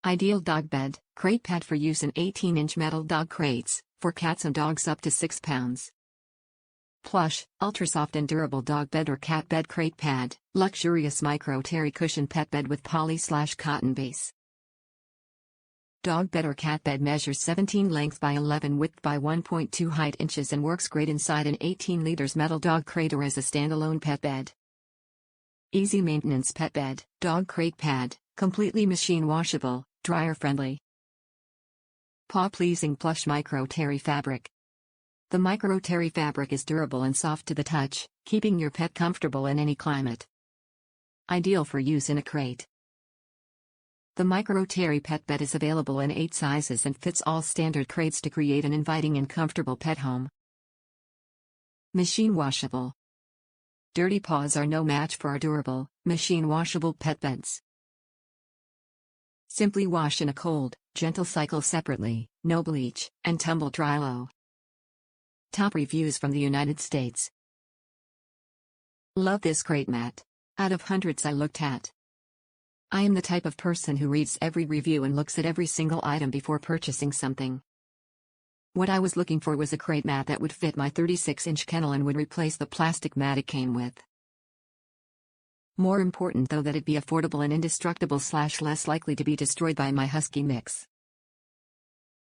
Ideal dog bed, crate pad for use in 18-inch metal dog crates, for cats and dogs up to 6 pounds. Plush, ultra-soft and durable dog bed or cat bed crate pad, luxurious micro terry cushion pet bed with poly/cotton base. Dog bed or cat bed measures 17 length by 11 width by 1.2 height inches and works great inside an 18 liters metal dog crate or as a standalone pet bed. Easy maintenance pet bed, dog crate pad, completely machine washable, dryer friendly. Paw-pleasing plush micro terry fabric. The micro terry fabric is durable and soft to the touch, keeping your pet comfortable in any climate. Ideal for use in a crate. The micro terry pet bed is available in 8 sizes and fits all standard crates to create an inviting and comfortable pet home. Machine washable. Dirty paws are no match for our durable, machine washable pet beds. Simply wash in a cold, gentle cycle separately, no bleach, and tumble dry low. Top reviews from the United States. Love this crate mat. Out of hundreds I looked at, I am the type of person who reads every review and looks at every single item before purchasing something. What I was looking for was a crate mat that would fit my 36-inch kennel and would replace the plastic mat it came with. More important though that it be affordable and indestructible / less likely to be destroyed by my husky mix.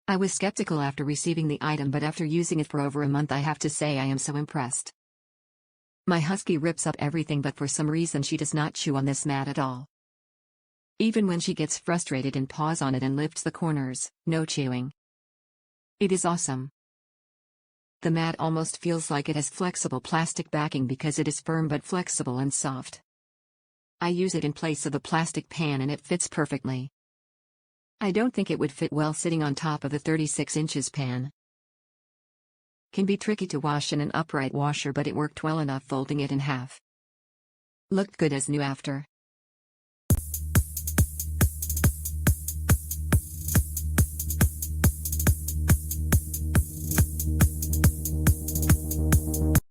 I was skeptical after receiving the item, but after using it for over a month I have to say I am so impressed. My husky rips up everything, but for some reason she does not chew on this mat at all. Even when she gets frustrated and paws on it and lifts the corners, no chewing. It is awesome. The mat almost feels like it has flexible plastic backing because it is firm but flexible and soft. I use it in place of the plastic pan and it fits perfectly. I don't think it would fit well sitting on top of the 36 inches pan. Can be tricky to wash in an upright washer, but it worked well enough folding it in half. Looked good as new after.